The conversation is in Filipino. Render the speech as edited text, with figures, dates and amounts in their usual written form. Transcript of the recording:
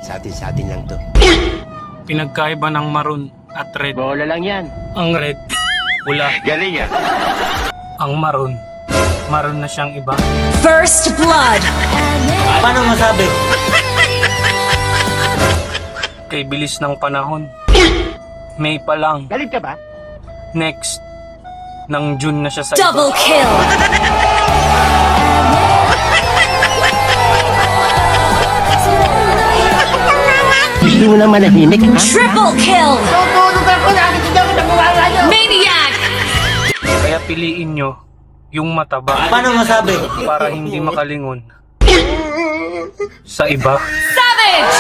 Sa atin lang to. Pinagkaiba ng maroon at red. Bola lang yan. Ang red, pula. Galing yan. Ang maroon, maroon na siyang iba. First blood. Paano masabi? Kay bilis ng panahon. May pa lang. Galing ka ba? Next, ng June na siya sa Double iba. kill. Gusto mo na manahimik, ha? Triple kill. Maniac. Kaya piliin nyo yung mataba Paano masabi? para hindi makalingon sa iba. Savage.